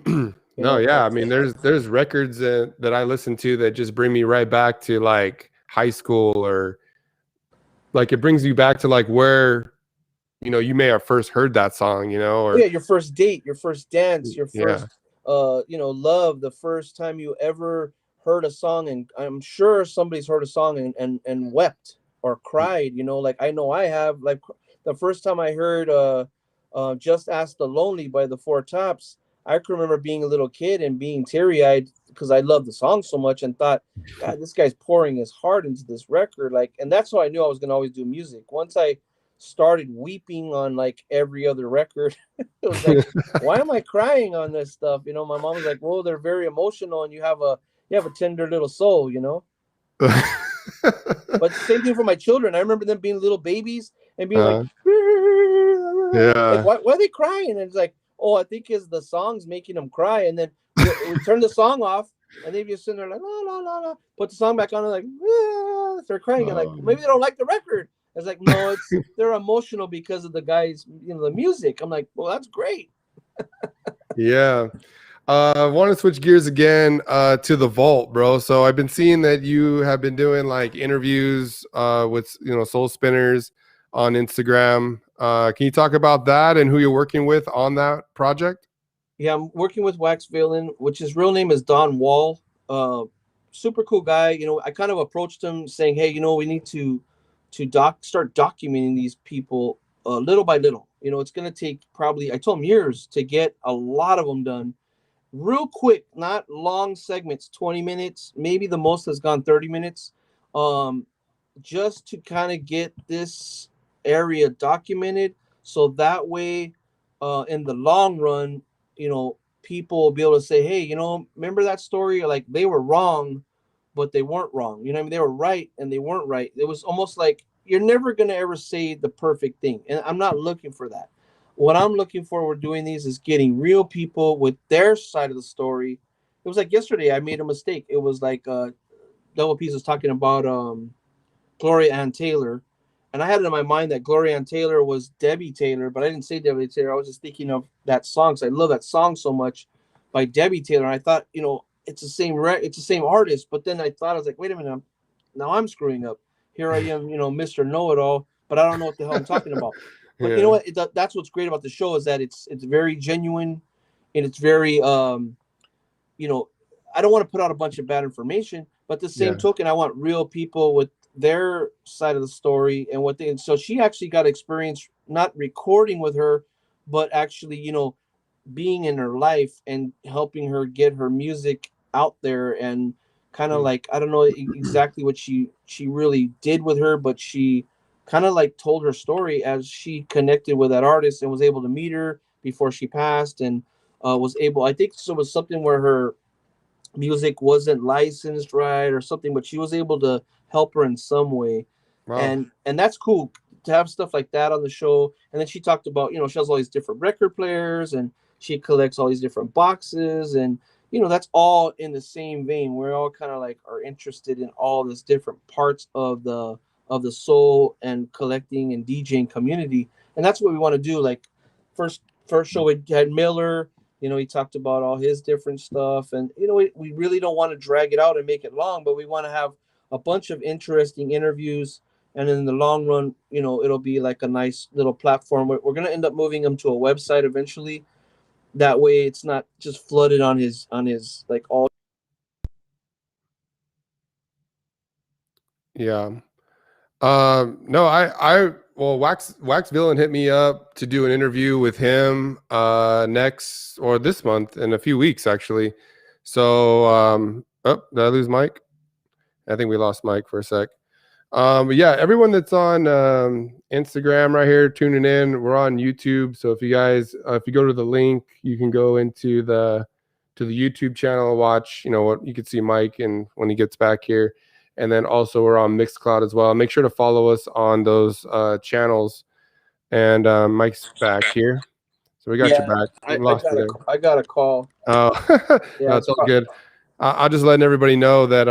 You No, know, yeah. I mean, there's records that I listen to that just bring me right back to like high school, or like it brings you back to like where you may have first heard that song, oh yeah, or your first date, your first dance, your yeah, first love, the first time you ever heard a song. And I'm sure somebody's heard a song and wept or cried. Like I know I have. Like the first time I heard Just Ask the Lonely by the Four Tops, I can remember being a little kid and being teary-eyed because I loved the song so much and thought, God, this guy's pouring his heart into this record. Like, and that's how I knew I was gonna always do music. Once I started weeping on like every other record, it was like, why am I crying on this stuff? My mom was like, well, they're very emotional, and you have a tender little soul. But same thing for my children. I remember them being little babies and being like, uh, like, yeah. why are they crying? And it's like, oh, I think it's the song's making them cry. And then we turn the song off, and they just sitting there like, la la la la, put the song back on, and like, they're crying, and like maybe they don't like the record. It's like, no, they're emotional because of the guys, the music. I'm like, well, that's great. Yeah. I want to switch gears again to the vault, bro. So I've been seeing that you have been doing like interviews with soul spinners on Instagram. Can you talk about that and who you're working with on that project? Yeah, I'm working with Wax Villain, which his real name is Don Wall. Uh, Super cool guy. I kind of approached him saying, "Hey, we need to start documenting these people little by little. It's going to take probably, I told him, years to get a lot of them done, real quick, not long segments, 20 minutes, maybe the most has gone 30 minutes, um, just to kind of get this area documented, so that way, in the long run, people will be able to say, hey, remember that story? Like they were wrong, but they weren't wrong. What I mean? They were right and they weren't right. It was almost like you're never going to ever say the perfect thing. And I'm not looking for that. What I'm looking for, we're doing these, is getting real people with their side of the story. It was like yesterday, I made a mistake. It was like Double Piece was talking about Gloria Ann Taylor. And I had it in my mind that Gloria Ann Taylor was Debbie Taylor, but I didn't say Debbie Taylor. I was just thinking of that song because I love that song so much by Debbie Taylor. And I thought, it's the same artist. But then I thought, I was like, wait a minute, now I'm screwing up. Here I am, Mr. Know It All, but I don't know what the hell I'm talking about. But you know Yeah. what? That's what's great about the show, is that it's very genuine, and it's very you know, I don't want to put out a bunch of bad information, but the same Yeah. token, I want real people with their side of the story and what they. And so she actually got experience not recording with her, but actually, being in her life and helping her get her music out there, and kind of like, I don't know exactly what she really did with her, but she kind of like told her story as she connected with that artist and was able to meet her before she passed, and was able, I think so, it was something where her music wasn't licensed right or something, but she was able to help her in some way. Wow. And that's cool to have stuff like that on the show. And then she talked about, she has all these different record players, and she collects all these different boxes, and that's all in the same vein. We're all kind of like are interested in all this different parts of the soul and collecting and DJing community. And that's what we want to do. Like first show we had Miller. He talked about all his different stuff, and we really don't want to drag it out and make it long, but we want to have a bunch of interesting interviews, and in the long run, it'll be like a nice little platform. We're going to end up moving him to a website eventually. That way, it's not just flooded on his like all. Yeah. No, well, Wax Villain hit me up to do an interview with him next, or this month, in a few weeks actually. So, oh, did I lose Mike? I think we lost Mike for a sec. But yeah, everyone that's on Instagram right here tuning in, we're on YouTube. So if you guys, if you go to the link, you can go into the YouTube channel and watch. You know what, you can see Mike and when he gets back here, and then also we're on Mixcloud as well. Make sure to follow us on those channels. And Mike's back here, so we got you Yeah, back. We I lost got you a there. I got a call. Oh, Yeah, no, it's it's all good. I'll just letting everybody know that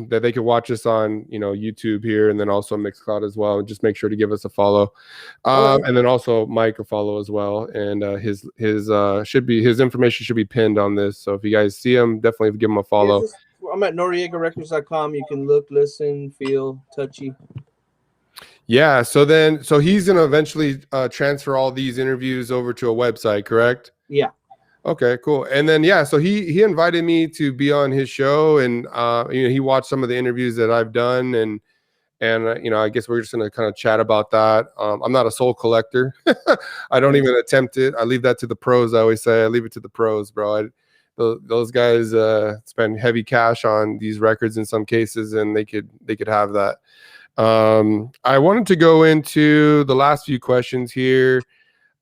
that they can watch us on YouTube here, and then also Mixcloud as well. Just make sure to give us a follow, all right. and then also Mike a follow as well. And his should be, his information should be pinned on this. So if you guys see him, definitely give him a Yeah, follow. I'm at NoriegaRecords.com. You can look, listen, feel, touchy. Yeah. So he's gonna eventually transfer all these interviews over to a website, correct? Yeah. Okay, cool. And then yeah, so he invited me to be on his show, and he watched some of the interviews that I've done, and I guess we're just gonna kind of chat about that. I'm not a soul collector. I don't even attempt it. I leave that to the pros. I always say I leave it to the pros, bro. Those guys spend heavy cash on these records in some cases, and they could have that. I wanted to go into the last few questions here.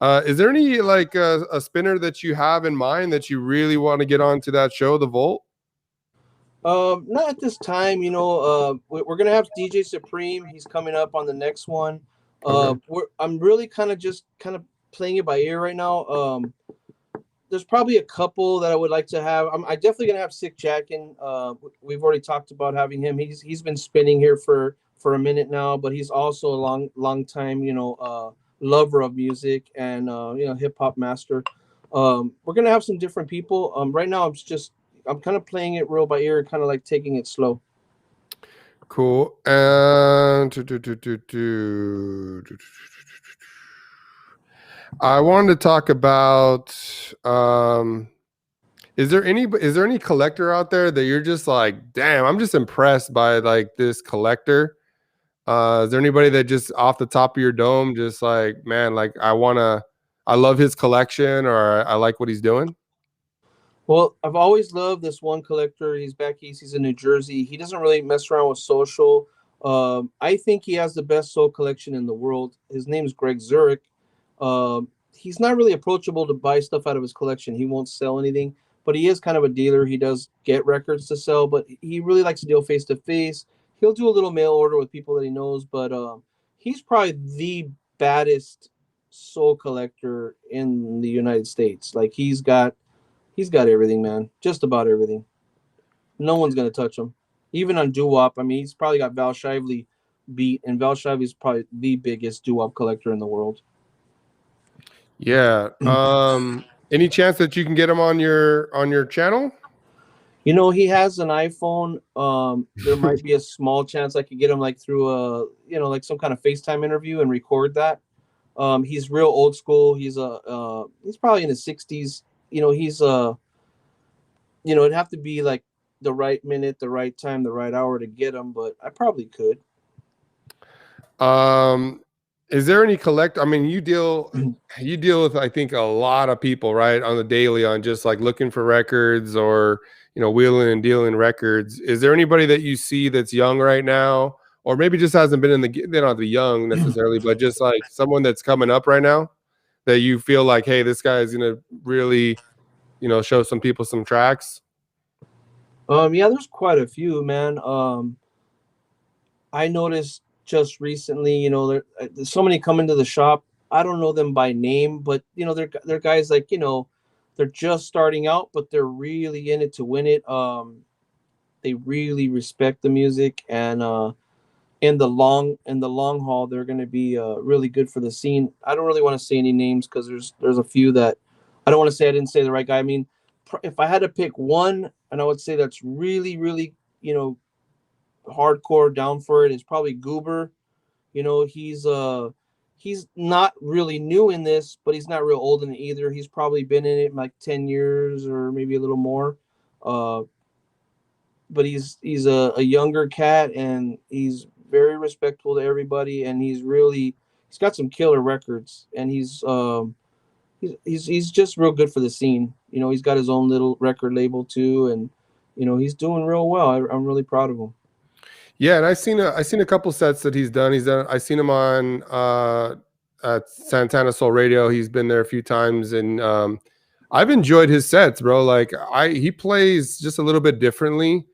Is there any like a spinner that you have in mind that you really want to get onto that show, the Volt? Not at this time. We're gonna have DJ Supreme. He's coming up on the next one. Okay. I'm really kind of playing it by ear right now. There's probably a couple that I would like to have. I definitely gonna have Sick Jackin. We've already talked about having him. He's been spinning here for a minute now, but he's also a long time lover of music and hip hop master. We're gonna have some different people. Right now I'm kind of playing it real by ear and kind of like taking it slow. Cool. And I wanted to talk about is there any collector out there that you're just like, damn, I'm just impressed by like this collector? Is there anybody that just off the top of your dome, just like, man, like I love his collection, or I like what he's doing? Well, I've always loved this one collector. He's back east. He's in New Jersey. He doesn't really mess around with social. I think he has the best soul collection in the world. His name is Greg Zurich. He's not really approachable to buy stuff out of his collection. He won't sell anything, but he is kind of a dealer. He does get records to sell, but he really likes to deal face to face. He'll do a little mail order with people that he knows, but he's probably the baddest soul collector in the United States. Like he's got everything, man. Just about everything. No one's gonna touch him. Even on doo-wop, I mean, he's probably got Val Shively beat, and Val Shively's probably the biggest doo-wop collector in the world. Yeah. Any chance that you can get him on your channel? He has an iPhone. There might be a small chance I could get him like through like some kind of FaceTime interview and record that. He's real old school. He's probably in his 60s. It'd have to be like the right minute, the right time, the right hour to get him, but I probably could. Is there any I mean, you deal with, I think, a lot of people, right, on the daily, on just like looking for records, or wheeling and dealing records. Is there anybody that you see that's young right now, or maybe just hasn't been in the, they don't have to be young necessarily, but just like someone that's coming up right now that you feel like, hey, this guy is gonna really show some people some tracks? Yeah, there's quite a few, man. I noticed just recently, there's so many come into the shop. I don't know them by name, but they're guys like they're just starting out, but they're really in it to win it. They really respect the music, and in the long haul, they're going to be really good for the scene. I don't really want to say any names because there's a few that I don't want to say I didn't say the right guy. I mean, if I had to pick one, and I would say that's really, really, hardcore down for it, is probably Goober. He's not really new in this, but he's not real old in it either. He's probably been in it like 10 years or maybe a little more. But he's a younger cat, and he's very respectful to everybody, and he's got some killer records, and he's just real good for the scene. He's got his own little record label too, and he's doing real well. I'm really proud of him. Yeah, and I seen a couple sets that he's done. I seen him on at Santana Soul Radio. He's been there a few times, and I've enjoyed his sets, bro. Like he plays just a little bit differently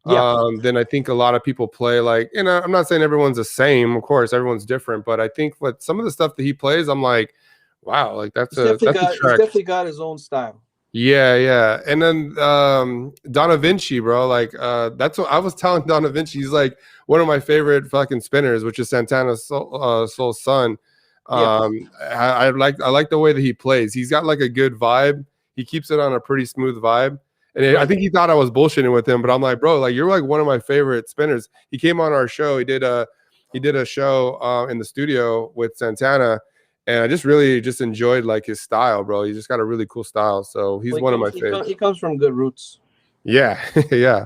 Yeah, than I think a lot of people play. Like, and I'm not saying everyone's the same, of course, everyone's different, but I think what some of the stuff that he plays, I'm like, wow, like that's a he's track. definitely got his own style. Yeah, yeah. And then Donna Vinci, bro, like that's what I was telling Donna Vinci. He's like one of my favorite fucking spinners, which is Santana Soul's son. Yeah, I like the way that he plays. He's got like a good vibe. He keeps it on a pretty smooth vibe. And I right. think he thought I was bullshitting with him, but I'm like, bro, like you're like one of my favorite spinners. He came on our show. He did a show in the studio with Santana. And I just really just enjoyed like his style, bro. He's just got a really cool style. So he's one of my favorites. He comes from good roots. Yeah, yeah.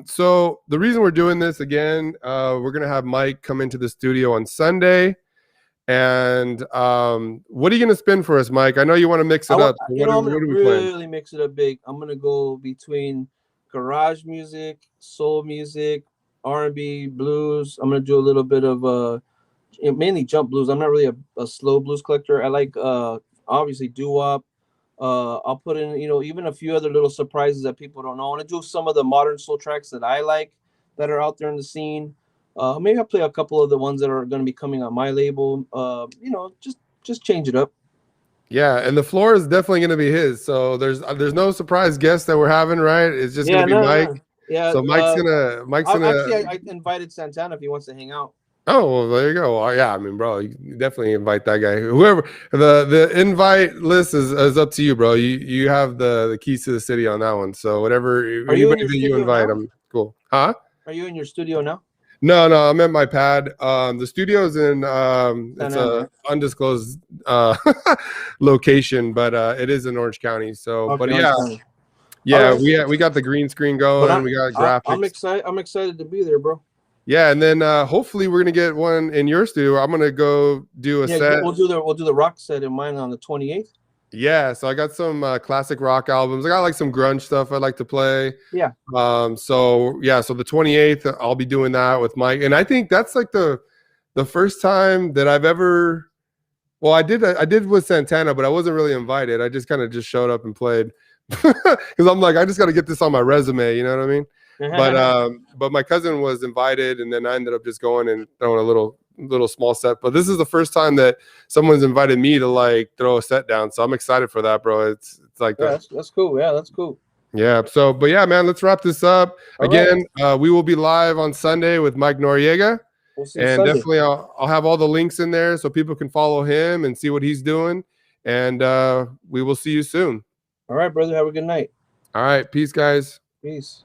So the reason we're doing this again, we're gonna have Mike come into the studio on Sunday. And what are you gonna spin for us, Mike? I know you want to mix it up. So I'm gonna really mix it up big. I'm gonna go between garage music, soul music, R&B, blues. I'm gonna do a little bit of mainly jump blues. I'm not really a slow blues collector. I like obviously doo-wop. I'll put in, even a few other little surprises that people don't know. I want to do some of the modern soul tracks that I like that are out there in the scene. Maybe I'll play a couple of the ones that are going to be coming on my label. Just change it up. Yeah, and the floor is definitely going to be his. So there's no surprise guest that we're having, right? It's just going to be Mike. No. Yeah. So Mike's gonna. Actually, I invited Santana if he wants to hang out. Oh, well, there you go. Yeah, I mean, bro, you definitely invite that guy. Whoever the invite list is up to you, bro. You have the keys to the city on that one. So whatever anybody that you invite, I'm cool. Huh? Are you in your studio now? No, I'm at my pad. The studio's in it's a undisclosed location, but it is in Orange County. So, okay, but yeah, right. we got the green screen going. We got graphics. I'm excited to be there, bro. Yeah, and then hopefully we're gonna get one in your studio. I'm gonna go do a set. We'll do the rock set in mine on the 28th. Yeah, so I got some classic rock albums. I got like some grunge stuff I like to play. Yeah. So the 28th I'll be doing that with Mike, and I think that's like the first time that I've ever. Well, I did with Santana, but I wasn't really invited. I just kind of just showed up and played because I'm like I just got to get this on my resume. You know what I mean? But my cousin was invited, and then I ended up just going and throwing a little small set. But this is the first time that someone's invited me to like throw a set down, so I'm excited for that, bro. It's like that's cool. Yeah, that's cool. Yeah. So, but yeah, man, let's wrap this up. Again, we will be live on Sunday with Mike Noriega, and Sunday. Definitely I'll have all the links in there so people can follow him and see what he's doing. And we will see you soon. All right, brother. Have a good night. All right. Peace, guys. Peace.